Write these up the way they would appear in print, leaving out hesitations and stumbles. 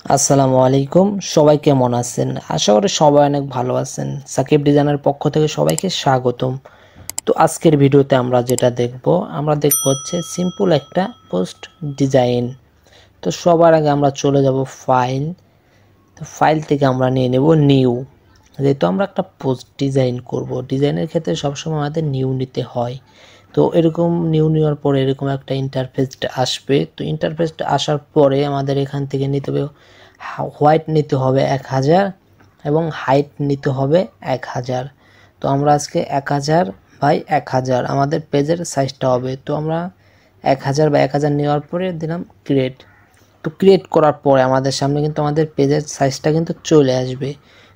আসসালামু আলাইকুম। সবাই কেমন আছেন? আশা করি সবাই অনেক ভালো আছেন। সাকিব ডিজাইনের পক্ষ থেকে সবাইকে স্বাগতম। তো আজকের ভিডিওতে আমরা দেখব হচ্ছে সিম্পল একটা পোস্ট ডিজাইন। তো সবার আগে আমরা চলে যাব ফাইল। তো ফাইল থেকে আমরা নিয়ে নেব নিউ। যেহেতু আমরা একটা পোস্ট ডিজাইন করব, ডিজাইনের ক্ষেত্রে সবসময় আমাদের নিউ নিতে হয়। তো এরকম নিউ নেওয়ার পরে এরকম একটা ইন্টারফেসটা আসবে। তো ইন্টারফেসটা আসার পরে আমাদের এখান থেকে নিতে হবে হোয়াইট নিতে হবে 1000 এবং হাইট নিতে হবে 1000। তো আমরা আজকে 1000 বাই 1000 আমাদের পেজের সাইজটা হবে। তো আমরা 1000 বাই 1000 নেওয়ার পরে দিলাম ক্রিয়েট। তো ক্রিয়েট করার পরে আমাদের সামনে কিন্তু আমাদের পেজের সাইজটা কিন্তু চলে আসবে।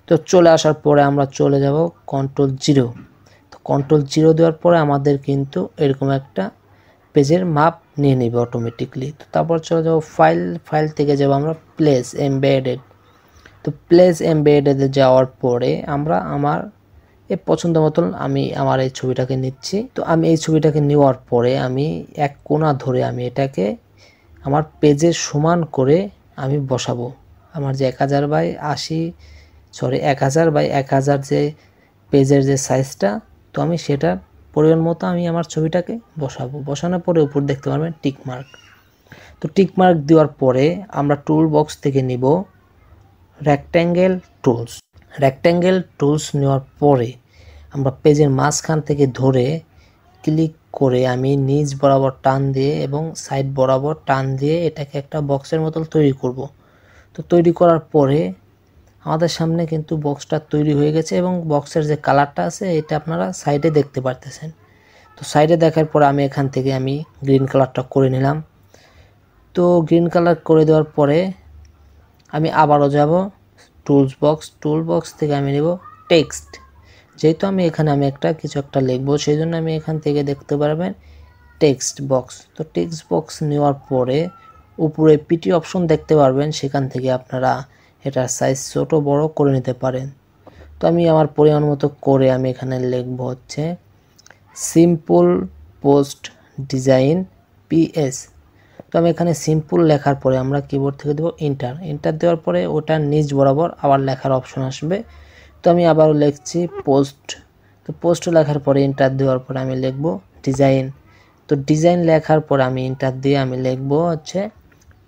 তো চলে আসার পরে আমরা চলে যাব কন্ট্রোল 0। তো কন্ট্রোল 0 দেওয়ার পরে আমাদের কিন্তু এরকম একটা পেজের মাপ নিয়ে নেবে অটোমেটিকলি। তো তারপর চলে যাব ফাইল থেকে যাব আমরা প্লেস এমবেডেড। তো প্লেস এমবেডেডে যাওয়ার পরে আমরা আমার এই পছন্দ মতন আমি আমার এই ছবিটাকে নিচ্ছি। তো আমি এই ছবিটাকে নেওয়ার পরে আমি এক কোণা ধরে আমি এটাকে আমার পেজের সমান করে আমি বসাবো। আমার যে 1000 বাই 80 1000 বাই 1000 যে পেজের যে সাইজটা, তো আমি সেটার পরিমাণ মতো আমি আমার ছবিটাকে বসাবো। বসানোর পরে উপর দেখতে পারবেন টিক মার্ক। তো টিক মার্ক দেওয়ার পরে আমরা টুল বক্স থেকে নিব রেক্ট্যাঙ্গেল টুলস। রেক্ট্যাঙ্গেল টুলস নেওয়ার পরে আমরা পেজের মাঝখান থেকে ধরে ক্লিক করে আমি নিচ বরাবর টান দিয়ে এবং সাইড বরাবর টান দিয়ে এটাকে একটা বক্সের মতো তৈরি করব। তো তৈরি করার পরে আমাদের সামনে কিন্তু বক্সটা তৈরি হয়ে গেছে এবং বক্সের যে কালারটা আছে এটা আপনারা সাইডে দেখতে পারতেছেন। তো সাইডে দেখার পর আমি এখান থেকে আমি গ্রিন কালারটা করে নিলাম। তো গ্রিন কালার করে দেওয়ার পরে আমি আবারও যাব টুল বক্স থেকে আমি নেব টেক্সট। যেহেতু আমি এখানে একটা কিছু একটা লিখবো, সেই জন্য আমি এখান থেকে দেখতে পারবেন টেক্সট বক্স। তো টেক্সট বক্স নেওয়ার পরে উপরে পিটি অপশন দেখতে পারবেন, সেখান থেকে আপনারা এটার সাইজ ছোট বড় করে নিতে পারেন। তো আমি আমার পরিমাণ মতো করে আমি এখানে লিখবো হচ্ছে সিম্পল পোস্ট ডিজাইন পিএস। তো আমি এখানে সিম্পল লেখার পরে আমরা কিবোর্ড থেকে দেবো এন্টার দেওয়ার পরে ওটার নিচ বরাবর আবার লেখার অপশন আসবে। তো আমি আবারও লিখছি পোস্ট। তো পোস্ট লেখার পরে এন্টার দেওয়ার পরে আমি লিখবো ডিজাইন। তো ডিজাইন লেখার পরে আমি এন্টার দিয়ে আমি লিখবো হচ্ছে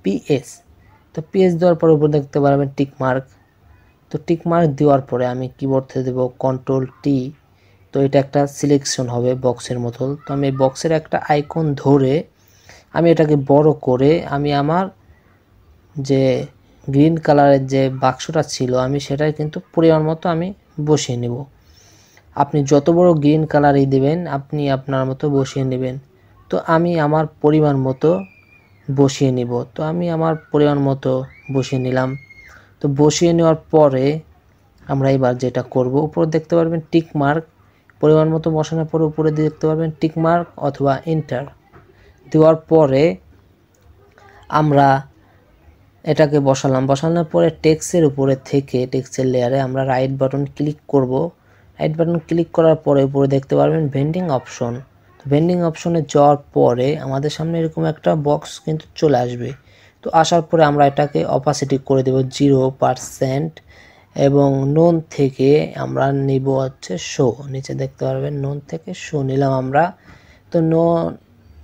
পিএস। তো পিএস দেওয়ার পরে উপর দেখতে পারবেন টিক মার্ক। তো টিক মার্ক দেওয়ার পরে আমি কিবোর্ড থেকে দেবো কন্ট্রোল-T। তো এটা একটা সিলেকশন হবে বক্সের মতো। তো আমি বক্সের একটা আইকন ধরে আমি এটাকে বড় করে আমি আমার যে গ্রিন কালারের যে বাক্সটা ছিল আমি সেটাই কিন্তু পরিমাণ মতো আমি বসিয়ে নেব। আপনি যত বড় গ্রিন কালারই দেবেন আপনি আপনার মতো বসিয়ে নেবেন। তো আমি আমার পরিমাণ মতো বসিয়ে নিব। তো আমি আমার পরিমাণ মতো বসিয়ে নিলাম। তো বসিয়ে নেওয়ার পরে আমরা এবার যেটা করব, উপরে দেখতে পারবেন টিক মার্ক। পরিমাণ মতো বসানোর পরে উপরে দেখতে পারবেন টিক মার্ক অথবা এন্টার দেওয়ার পরে আমরা এটাকে বসানোর পরে টেক্সটের উপরে থেকে টেক্সটের লেয়ারে আমরা রাইট বাটন ক্লিক করব। রাইট বাটন ক্লিক করার পরে উপরে দেখতে পারবেন ভেন্ডিং অপশন। তো ভেন্ডিং অপশনে যাওয়ার পরে আমাদের সামনে এরকম একটা বক্স কিন্তু চলে আসবে। তো আসার পরে আমরা এটাকে অপাসিটি করে দেব 0% এবং নোন থেকে আমরা নিব হচ্ছে শো। নিচে দেখতে পারবেন নোন থেকে শো নিলাম আমরা। তো নোন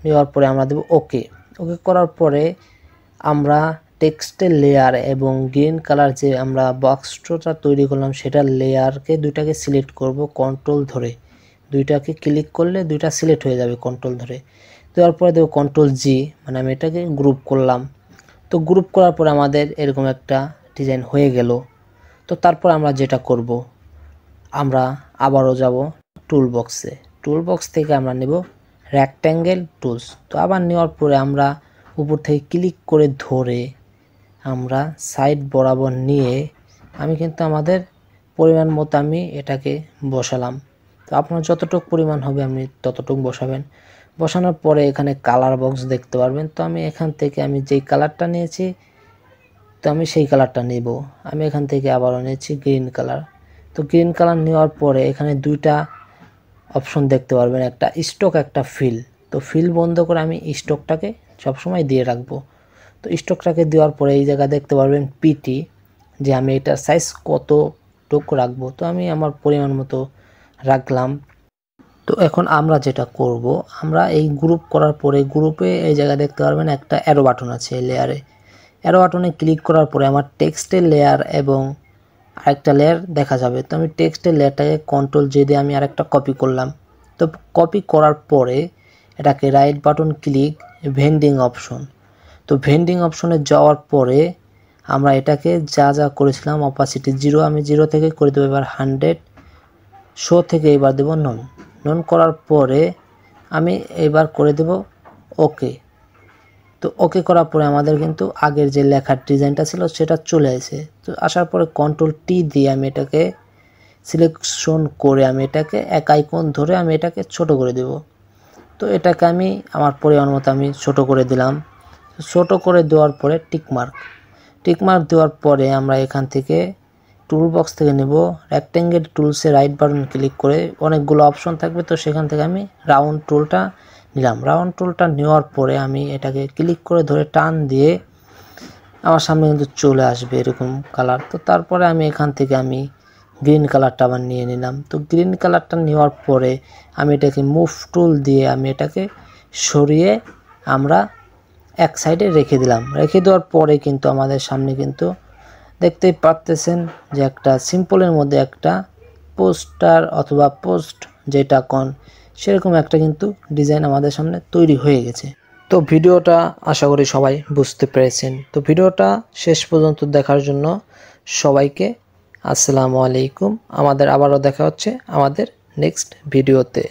নেওয়ার পরে আমরা দেব ওকে। ওকে করার পরে আমরা টেক্সটের লেয়ার এবং গ্রিন কালার যে আমরা বক্সটা তৈরি করলাম সেটার লেয়ারকে দুইটাকে সিলেক্ট করব কন্ট্রোল ধরে। দুইটাকে ক্লিক করলে দুইটা সিলেক্ট হয়ে যাবে কন্ট্রোল ধরে। দেওয়ার পরে দেবো কন্ট্রোল-G, মানে আমি এটাকে গ্রুপ করলাম। তো গ্রুপ করার পরে আমাদের এরকম একটা ডিজাইন হয়ে গেল। তো তারপর আমরা যেটা করব, আমরা আবারও যাব টুল বক্স থেকে আমরা নেব রেক্ট্যাঙ্গেল টুলস। তো আবার নেওয়ার পরে আমরা উপর থেকে ক্লিক করে ধরে আমরা সাইড বরাবর নিয়ে আমি কিন্তু আমাদের পরিমাণ মতো আমি এটাকে বসালাম। তো আপনার যতটুকু পরিমাণ হবে আপনি ততটুকু বসাবেন। বসানোর পরে এখানে কালার বক্স দেখতে পারবেন। তো আমি এখান থেকে আমি যেই কালারটা নিয়েছি তো আমি সেই কালারটা নেব। আমি এখান থেকে আবারও নিয়েছি গ্রিন কালার। তো গ্রিন কালার নেওয়ার পরে এখানে দুইটা অপশন দেখতে পারবেন, একটা স্টক একটা ফিল। তো ফিল বন্ধ করে আমি স্টকটাকে সবসময় দিয়ে রাখবো। তো স্টকটাকে দেওয়ার পরে এই জায়গা দেখতে পারবেন পিটি, যে আমি এটার সাইজ কতটুকু রাখবো। তো আমি আমার পরিমাণ মতো রাখলাম। তো এখন আমরা যেটা করব, আমরা এই গ্রুপ করার পরে গ্রুপে এই জায়গা দেখতে পারবেন একটা অ্যারো বাটন আছে লেয়ারে। অ্যারো বাটনে ক্লিক করার পরে আমার টেক্সটের লেয়ার এবং আরেকটা লেয়ার দেখা যাবে। তো আমি টেক্সটের লেয়ারটাকে কন্ট্রোল জে দিয়ে আমি আরেকটা কপি করলাম। তো কপি করার পরে এটাকে right button click, vending option. তো ভেন্ডিং অপশনে যাওয়ার পরে আমরা এটাকে যা যা করেছিলাম অপাসিটি 0, আমি 0 থেকে করে দেবো এবার 100, শো থেকে এবার দেবো নন করার পরে আমি এবার করে দেব ওকে। তো ওকে করার পরে আমাদের কিন্তু আগের যে লেখার ডিজাইনটা ছিল সেটা চলে আসে। তো আসার পরে কন্ট্রোল টি দিয়ে আমি এটাকে সিলেকশন করে আমি এটাকে এক আইকন ধরে আমি এটাকে ছোট করে দেব। তো এটাকে আমি আমার পরিমাণ মতো আমি ছোট করে দিলাম। ছোট করে দেওয়ার পরে টিকমার্ক দেওয়ার পরে আমরা এখান থেকে টুল বক্স থেকে নেব রেক্টেঙ্গেল টুলসে রাইট বাটন ক্লিক করে অনেকগুলো অপশন থাকবে। তো সেখান থেকে আমি রাউন্ড টুলটা নিলাম। রাউন্ড টুলটা নেওয়ার পরে আমি এটাকে ক্লিক করে ধরে টান দিয়ে আমার সামনে কিন্তু চলে আসবে এরকম কালার। তো তারপরে আমি এখান থেকে আমি গ্রিন কালারটা আবার নিয়ে নিলাম। তো গ্রিন কালারটা নেওয়ার পরে আমি এটাকে মুভ টুল দিয়ে আমি এটাকে সরিয়ে আমরা এক সাইডে রেখে দিলাম। রেখে দেওয়ার পরে কিন্তু আমাদের সামনে কিন্তু দেখতেই পারতেছেন যে একটা সিম্পলের মধ্যে একটা পোস্টার অথবা পোস্ট যেটা কোন সেরকম একটা কিন্তু ডিজাইন আমাদের সামনে তৈরি হয়ে গেছে। তো ভিডিওটা আশা করি সবাই বুঝতে পেরেছেন। তো ভিডিওটা শেষ পর্যন্ত দেখার জন্য সবাইকে আসসালামু আলাইকুম। আমাদের আবারও দেখা হচ্ছে আমাদের নেক্সট ভিডিওতে।